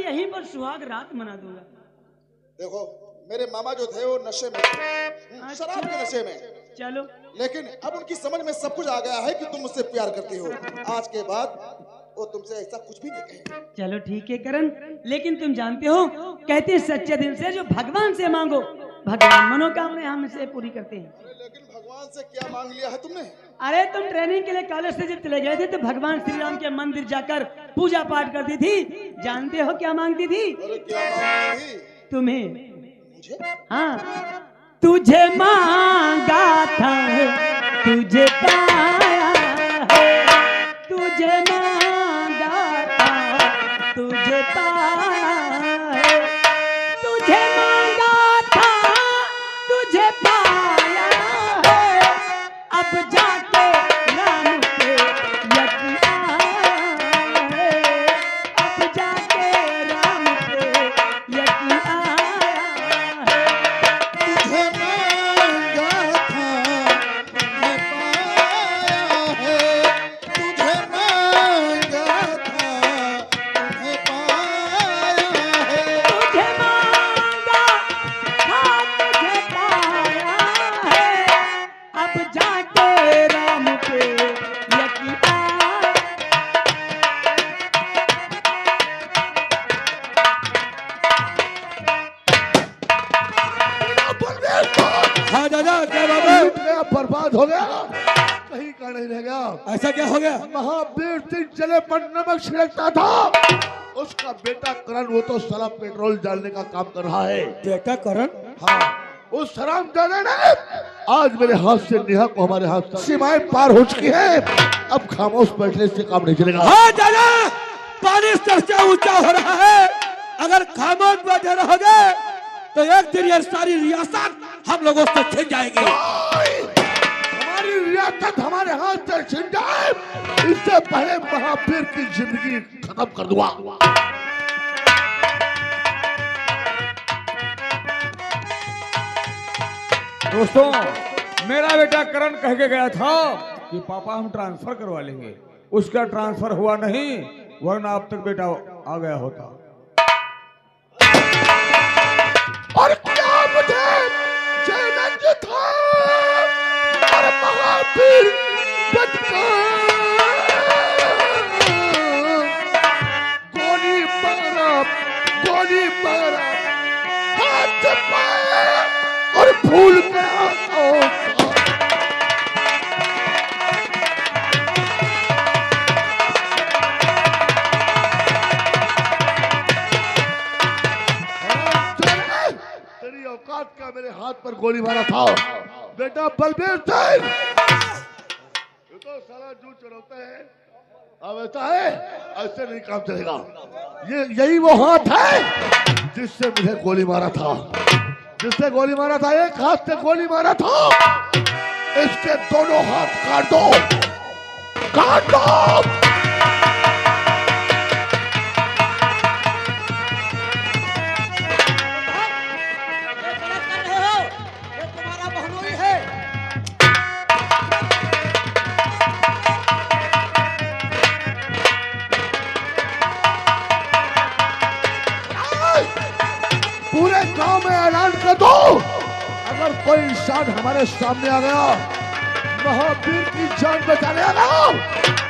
यहीं पर सुहाग रात मना दूंगा। देखो मेरे मामा जो थे वो नशे में थे, शराब के नशे में। चलो, लेकिन अब उनकी समझ में सब कुछ आ गया है कि तुम मुझसे प्यार करती हो। आज के बाद वो तुमसे ऐसा कुछ भी नहीं कहेंगे। चलो ठीक है करण, लेकिन तुम जानते हो कहते हैं सच्चे दिल से जो भगवान से मांगो भगवान मनोकामना हमसे पूरी करते हैं। अरे लेकिन भगवान से क्या मांग लिया है तुमने? अरे तुम ट्रेनिंग के लिए कॉलेज से जब चले गए थे तो भगवान श्री राम के मंदिर जाकर पूजा पाठ करती थी। जानते हो क्या मांगती थी? अरे क्या मांगी थी? तुम्हें। मुझे? हाँ, तुझे मांगा था तुझे पाया है, तुझे मांगा था तुझे पाया है, तुझे मांगा था तुझे पाया है, अब जाके राम पे यकीन आया है, अब जाके राम पे यकीन आया है। तुझे मांगा था मैं पाया है, तुझे मांगा था मैं पाया है, तुझे मांगा था तुझे पाया है, अब जाके राम पे यकीन आया। हाँ दादा, क्या बात है? लूट गया, बर्बाद हो गया, कहीं का नहीं रह गया। ऐसा क्या हो गया? महावीर सिंह जले पर नमक छिड़कता था, उसका बेटा करण वो तो साला पेट्रोल डालने का काम कर रहा है। बेटा करण? हाँ, उस हरामजादे ने आज मेरे हाथ से नेहा को हमारे हाथ से सीमाएं पार हो चुकी है। अब खामोश बैठने से काम नहीं चलेगा। हाँ दादा, पानी चर्चा ऊंचा हो रहा है। अगर खामोश बैठे रहोगे तो एक दिन ये सारी रियासत हम लोगों से छिन जाएगी। हमारी रियासत हमारे हाथ से छिन जाए इससे पहले महावीर की जिंदगी खत्म कर दूंगा। दोस्तों, मेरा बेटा करण कह के गया था कि पापा हम ट्रांसफर करवा लेंगे। उसका ट्रांसफर हुआ नहीं, वरना अब तक बेटा आ गया होता। और क्या मुझे चैलेंज था और महावीर बचकर गोली मारा हाथ पाए और भूल गया। तेरी औकात का मेरे हाथ पर गोली मारा था बेटा बलबीर सिंह। ये तो साला जूझ चढ़ाता है। अब ऐसा है, ऐसे नहीं काम चलेगा। यही वो हाथ है जिससे मुझे गोली मारा था, जिससे गोली मारा था। एक हाथ से गोली मारा था, इसके दोनों हाथ काट दो, काट दो। पूरे गांव में ऐलान कर दो, अगर कोई इंसान हमारे सामने आ गया महावीर की जान बचाने आ गया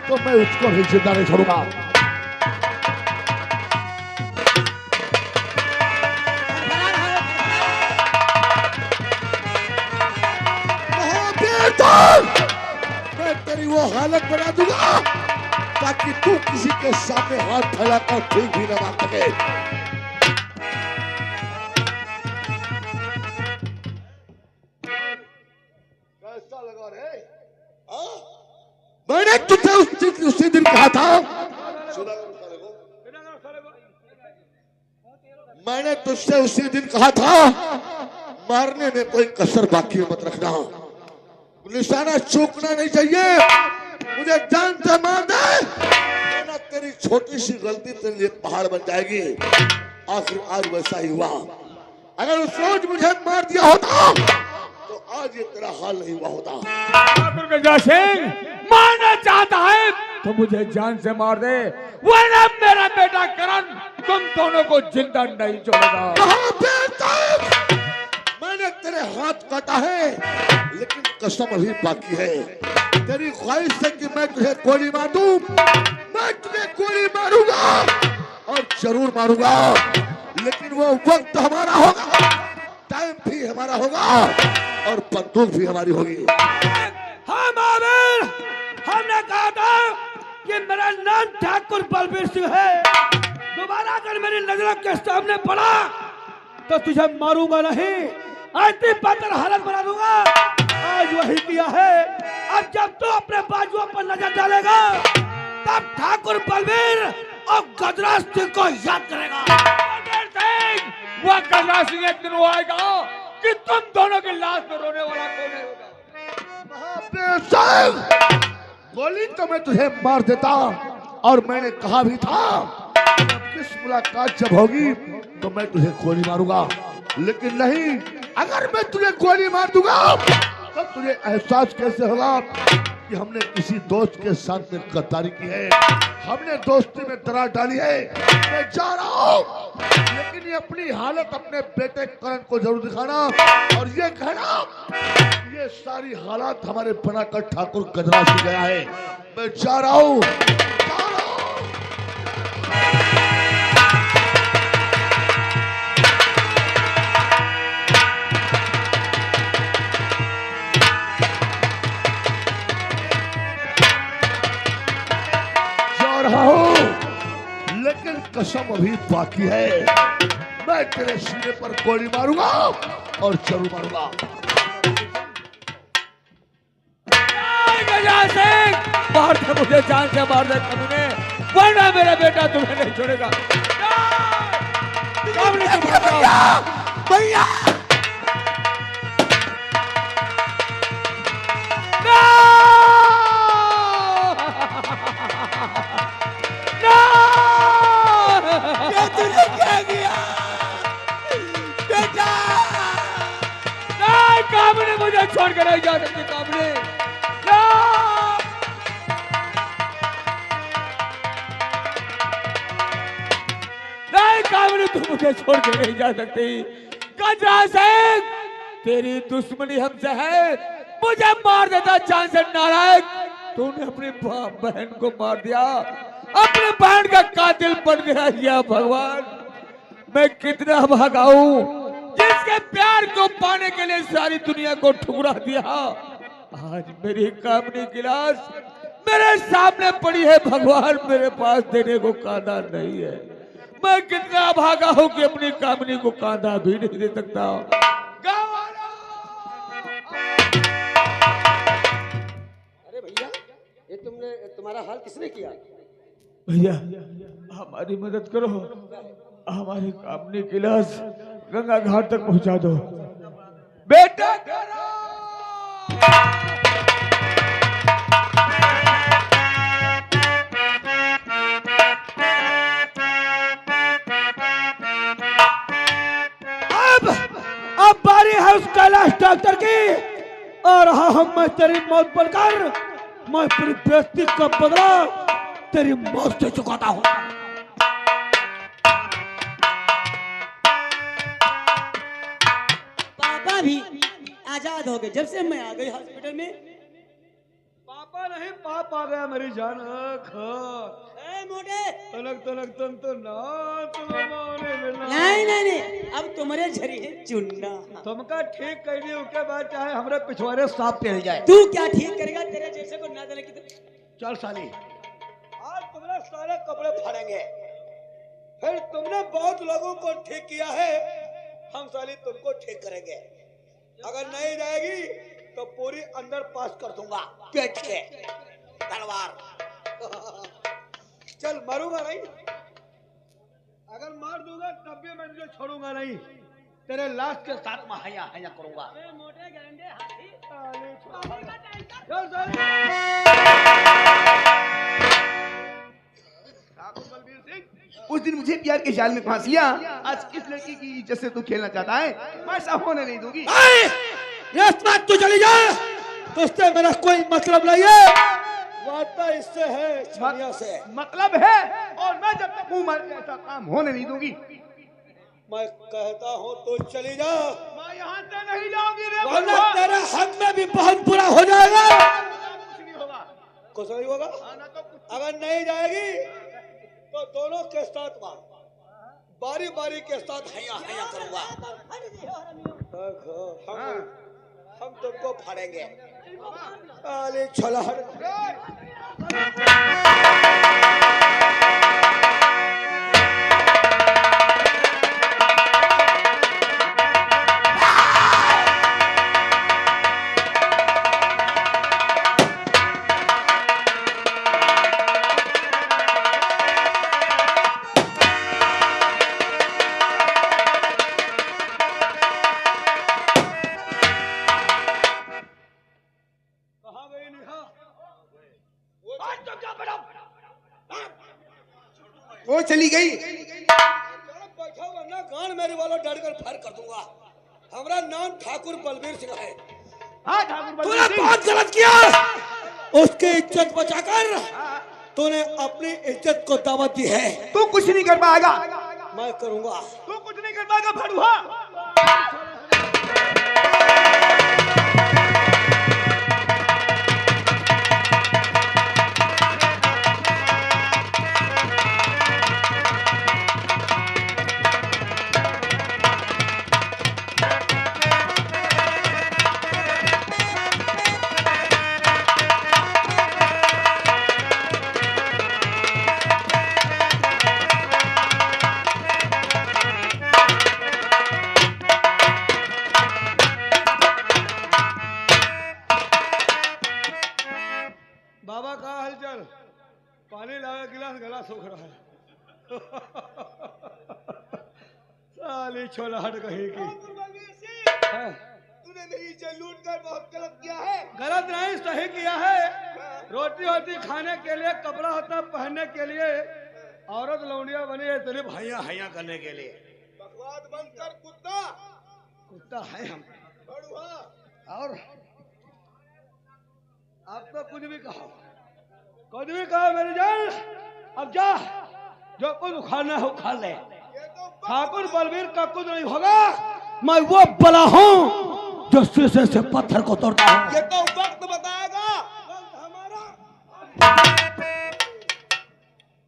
तो मैं उसको भी जिंदा नहीं छोड़ूंगा। महावीर मैं तेरी वो हालत बना दूंगा ताकि तू किसी के सामने हाथ फैलाकर ठीक भी न मार सके। लगा रे? मैंने तुझे उसी दिन कहा था, मैंने तुझसे उसी दिन कहा था मारने में कोई कसर बाकी मत रखना, निशाना चूकना नहीं चाहिए। मुझे जान से मार दे, वरना तेरी छोटी सी गलती तेरे लिए पहाड़ बन जाएगी। आखिर आज वैसा ही हुआ। अगर उस रोज मुझे मार दिया होता तो आज ये तेरा हाल नहीं हुआ होता। गजा सिंह मारना चाहता है तो मुझे जान से मार दे, वरना मेरा बेटा करण तुम दोनों को जिंदा नहीं छोड़ेगा। मैंने तेरे हाथ काटा है, लेकिन कसम अभी बाकी है। तेरी ख्वाहिश है कि मैं तुझे गोली मार दूं, मैं तुझे गोली मारूंगा और जरूर मारूंगा, लेकिन वो वक्त हमारा होगा, टाइम भी हमारा होगा और बंदूक भी हमारी होगी। हम आमिर, हमने कहा था कि मेरा नाम ठाकुर बलबीर सिंह है। दोबारा अगर मेरी नजरों के सामने पड़ा तो तुझे मारूंगा नहीं, ऐसी बेहतर हालत बना दूंगा। आज वही किया है। अब जब तू अपने बाजुओं पर नजर डालेगा तब ठाकुर बलबीर और गजराज सिंह को याद करेगा। वह गजराज सिंह एक दिन वो आएगा कि तुम दोनों की लाश में रोने वाला कौन होगा। गोली तो मैं तुझे मार देता, और मैंने कहा भी था किस मुलाकात जब होगी तो मैं तुझे गोली मारूंगा, लेकिन नहीं, अगर मैं तुझे गोली मार दूंगा तब तुझे एहसास कैसे होगा कि हमने किसी दोस्त के साथ में गद्दारी की है, हमने दोस्ती में दरार डाली है। मैं जा रहा हूँ, लेकिन ये अपनी हालत अपने बेटे करण को जरूर दिखाना और ये कहना ये सारी हालात हमारे बनाकर ठाकुर गजराज से गया है। मैं जा रहा हूँ। लेकिन कसम अभी बाकी है। मैं तेरे सीने पर गोली मारूंगा और जरूर मारूंगा। मार दे मुझे, जान से मार दे कमीने, वरना मेरा बेटा तुम्हें नहीं छोड़ेगा। भैया कामने मुझे छोड़कर नहीं जा सकती। कामने नहीं, कामने तुम मुझे छोड़कर नहीं जा सकती। गजराज सिंह, तेरी दुश्मनी हमसे है, मुझे मार देता जान से नारायण। तूने अपनी बहन को मार दिया, अपने बहन का कातिल बन गया। या भगवान, मैं कितना भागा हूं, जिसके प्यार को पाने के लिए सारी दुनिया को ठुकरा दिया। आज मेरी कामनी की लाश मेरे सामने पड़ी है। भगवान, मेरे पास देने को कांधा नहीं है। मैं कितना भागा हूं कि अपनी कामनी को कांधा भी नहीं दे सकता। अरे भैया, ये तुम्हारा हाल किसने किया? भैया, हमारी मदद करो, हमारी कामनी की लाश गंगा घाट तक पहुंचा दो। बेटा अब बारी है उस कैलाश डॉक्टर की, और रहा हम मैं तेरी मौत बनकर, मैं पूरी बेइज्जती का बदला तेरी मौत से चुकाता हूँ। पापा भी आजाद हो गए जब से मैं आ गई हॉस्पिटल में। पापा नहीं, पाप आ गया मेरी जान। मोटे तलक तलक तुम तो ना नहीं नहीं नहीं, अब तुम्हारे झरी है चुनना। तुमका ठीक करने के बाद चाहे हमारे पिछवाड़े सांप पेल जाए। तू क्या ठीक करेगा, तेरे जैसे को ना देने की चल साली, आज तुमने सारे कपड़े फाड़ेंगे। फिर तुमने बहुत लोगों को ठीक किया है, हम साली तुमको ठीक करेंगे। अगर नहीं जाएगी तो पूरी अंदर पास कर दूंगा पेट के तलवार। चल, मारूंगा नहीं, अगर मार दूंगा तब भी मैं तुझे छोड़ूंगा नहीं, तेरे लाश के साथ में हया हया करूंगा। मोटे गंदे हाथी। ठाकुर बलबीर सिंह, उस दिन मुझे प्यार के जाल में फांस लिया, आज किस लड़की की इज्जत से तू खेलना चाहता है? मैं ऐसा होने नहीं दूंगी। ये बात तू चली जाए तो उससे मेरा कोई मतलब नहीं है। वार्ता इससे है, छनिया से। मतलब है, और मैं जब तक हूँ मैं ऐसा काम होने नहीं दूंगी। मैं कहता हूँ तो चली जा, मैं यहाँ से नहीं जाऊंगी रे वरना बलुआ। तेरे हक में भी बहुत बुरा हो जाएगा। कुछ नहीं होगा। कुछ नहीं होगा। ना तो कुछ अगर नहीं जाएगी तो दोनों के साथ बारी बारी के साथ हैया हैया करूंगा। हम तुमको फाड़ेंगे। अरे छोला वो चली गई। बैठा वरना गान मेरे वाला डर कर फायर कर दूंगा। हमारा नाम ठाकुर बलबीर सिंह है। हाँ ठाकुर तूने बलबीर सिंह। बहुत गलत किया। उसकी इज्जत बचाकर तूने अपनी इज्जत को दावत दी है। तू कुछ नहीं कर पाएगा। मैं करूंगा। तू कुछ नहीं कर पाएगा भड़ुआ। बाबा का हलचल, पानी लाया गिलास, गला सूख रहा है। साली छोला हट कहीं की। हाँ। तूने मेरी इज्जत लूट कर बहुत गलत किया है। गलत नहीं, सही किया है। रोटी होती खाने के लिए, कपड़ा होता पहनने के लिए, औरत लौंडिया बनी है सिर्फ हैया हैया करने के लिए। बकवास बंद कर कुत्ता। कुत्ता है हम। भड़ुआ। और अब तो कुछ भी कहो मेरी जान। अब जा, जो कुछ उखाड़ना है उखाड़ ले। ठाकुर बलबीर का कुछ नहीं होगा। मैं वो बला हूँ जो शीशे से पत्थर को तोड़ता हूँ। ये तो वक्त बताएगा। हमारा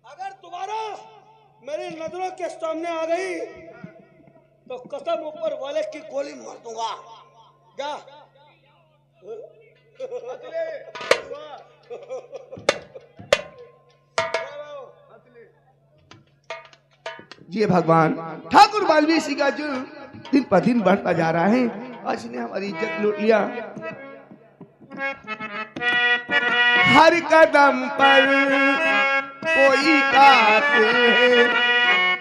अगर तुम्हारा मेरी नजरों के सामने आ गई तो कसम ऊपर वाले की गोली मार दूंगा। जा। जी भगवान, ठाकुर बलबीर सिंह का जुर्म दिन पर दिन बढ़ता जा रहा है। आज ने हमारी इज्जत लूट लिया। हर कदम पर कोई कातिल है,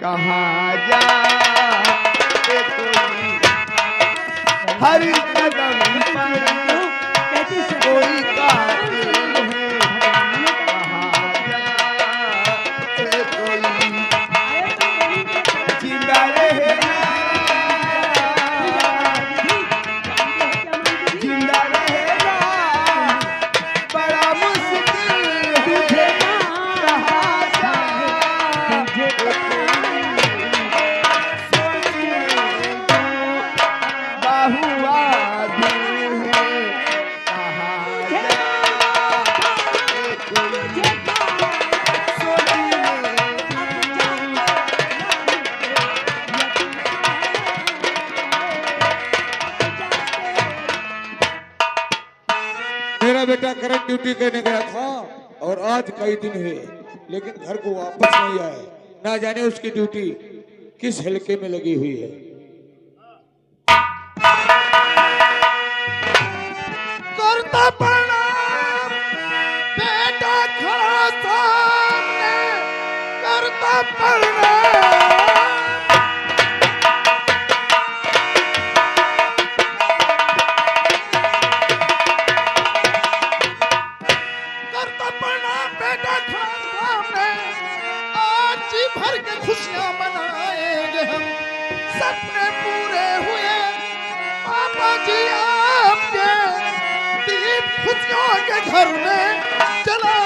कहाँ जाए कोई। हर कदम पर कोई कातिल है, कहाँ जाए कोई। जिंदा रहेगा, जिंदा रहेगा, बड़ा मुश्किल है, कहाँ जाए बाहुआ है, कहाँ जाए कोई। मेरा बेटा करंट ड्यूटी करने गया था और आज कई दिन हुए लेकिन घर को वापस नहीं आया। ना जाने उसकी ड्यूटी किस हल्के में लगी हुई है। करता प्रणाम बेटा खड़ा सामने, करता प्रणाम। करता प्रणाम बेटा खड़ा सामने, आज जी भर के खुशियां मनाएंगे हम। सपने पूरे हुए पापा जी आपके, दीप खुशियों के घर में जला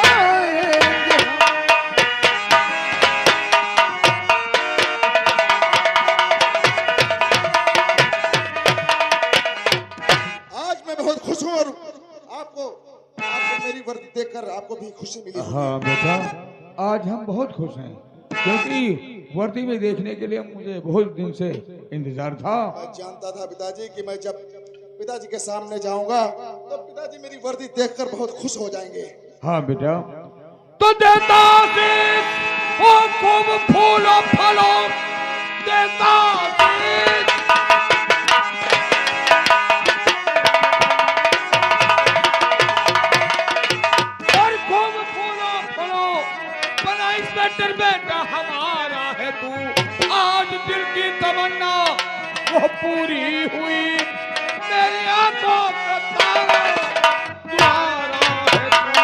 वर्दी देखकर आपको भी खुशी मिली होगी। हाँ बेटा, आज हम बहुत खुश हैं क्योंकि वर्दी में देखने के लिए मुझे बहुत दिन से इंतजार था। मैं जानता था पिताजी कि मैं जब पिताजी के सामने जाऊंगा तो पिताजी मेरी वर्दी देखकर बहुत खुश हो जाएंगे। हाँ बेटा, तो देता आशीष, ओ खूब फूलो फलो देता आशीष। और खूब फूलो फलो बना इंस्पेक्टर बेटा हमारा है तू। आज दिल की तमन्ना वो पूरी हुई, मेरी आंखों का तारा प्यारा है तू।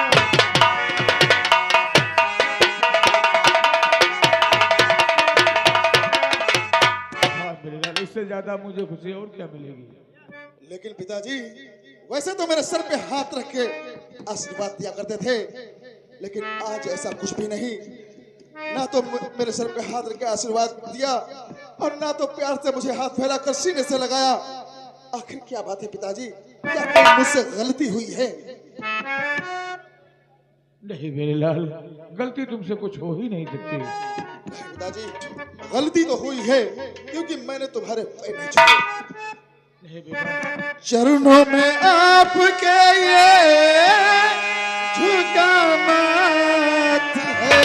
इससे ज्यादा मुझे खुशी और क्या मिलेगी। लेकिन पिताजी वैसे तो मेरे सर पे हाथ रख के आशीर्वाद दिया करते थे, लेकिन आज ऐसा कुछ भी नहीं। ना तो मेरे सर पे हाथ रख के आशीर्वाद दिया और ना तो प्यार से मुझे हाथ फैलाकर सीने से लगाया। आखिर क्या बात है पिताजी, क्या कोई मुझसे गलती हुई है? नहीं मेरे लाल, गलती तुमसे कुछ हो ही नहीं सकती। पिताजी गलती तो हुई है क्योंकि मैंने तुम्हारे पैर नहीं छुए। नहीं बेटा, चरणों में आपके ये झुका माथ है।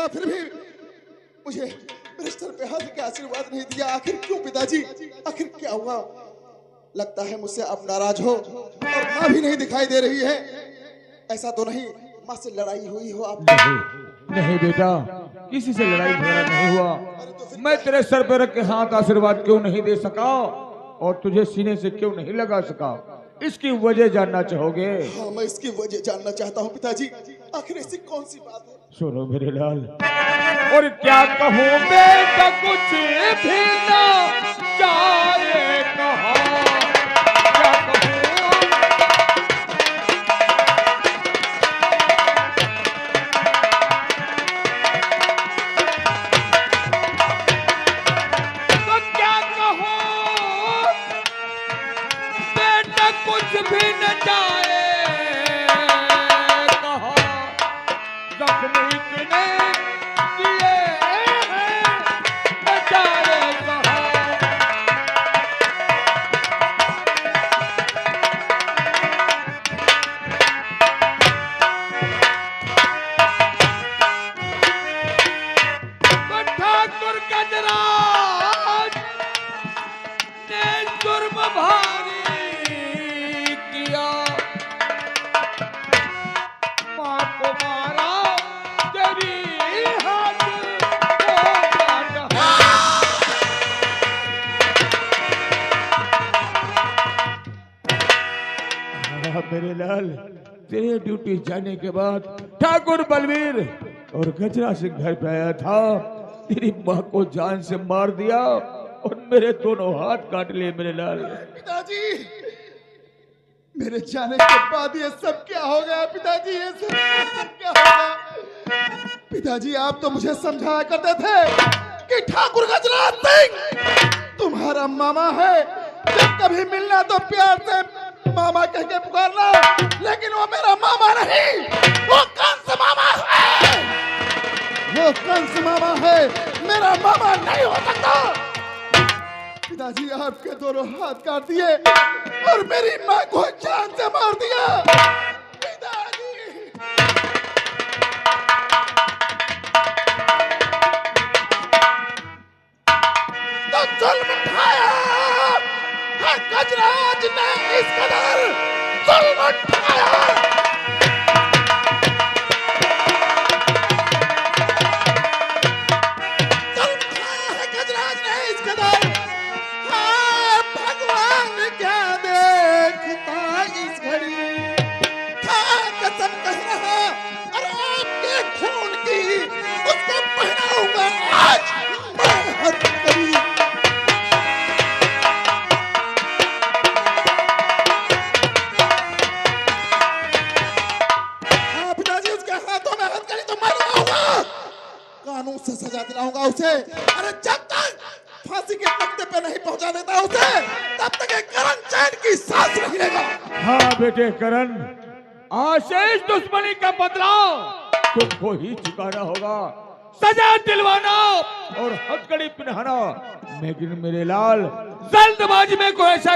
फिर भी मुझे मेरे सर पे हाथ के आशीर्वाद नहीं दिया। आखिर क्यों पिताजी, आखिर क्या हुआ? लगता है मुझसे आप नाराज हो और माँ भी नहीं दिखाई दे रही है। ऐसा तो नहीं माँ से लड़ाई हुई हो आप? नहीं बेटा, किसी से लड़ाई झगड़ा नहीं हुआ। मैं तेरे सर पे रख के हाथ आशीर्वाद क्यों नहीं दे सका और तुझे सीने से क्यों नहीं लगा सका, इसकी वजह जानना चाहोगे? हाँ, मैं इसकी वजह जानना चाहता हूँ पिताजी। आखिर ऐसी कौन सी बात है? सुनो मेरे लाल, और क्या कहूँ बेटा कुछ भी ना चाहे कहा, क्या कहूँ तो क्या कहूँ बेटा कुछ भी न चाहे कहा, जख्म इतने किए हैं बेचारे कहा। तो ठाकुर गजराज ने जुर्म भारी किया, माँ को मारा तेरी हाथ को काटा। मेरे लाल, तेरे ड्यूटी जाने के बाद ठाकुर बलवीर और गजरा सिंह घर पे आया था, तेरी माँ को जान से मार दिया और मेरे दोनों हाथ काट लिए मेरे लाल। पिताजी, मेरे जाने के बाद ये सब क्या हो गया पिताजी? ये सब क्या हो गया? पिताजी, आप तो मुझे समझाया करते थे कि ठाकुर गजराज सिंह तुम्हारा मामा है, जब कभी मिलना तो प्यार से मामा कह के पुकारना, लेकिन वो मेरा मामा नहीं, वो कंस मामा है, वो कंस मामा है, मेरा मामा नहीं हो सकता। पिताजी, आपके दोनों हाथ काट दिए और मेरी माँ को जान से मार दिया। पिताजी, तो जुल्म उठाया है गजराज ने, इस कदर जुल्म उठाया। कानून से सजा दिलाऊंगा उसे। अरे जब तक फांसी के तख्ते पे नहीं पहुंचा देता उसे, तब तक ये करण चैन की सांस नहीं लेगा। हाँ बेटे करण, आज से इस दुश्मनी का बदला तुमको ही चुकाना होगा। सजा दिलवाना और हथकड़ी पहनाना, लेकिन मेरे लाल जल्दबाजी में कोई ऐसा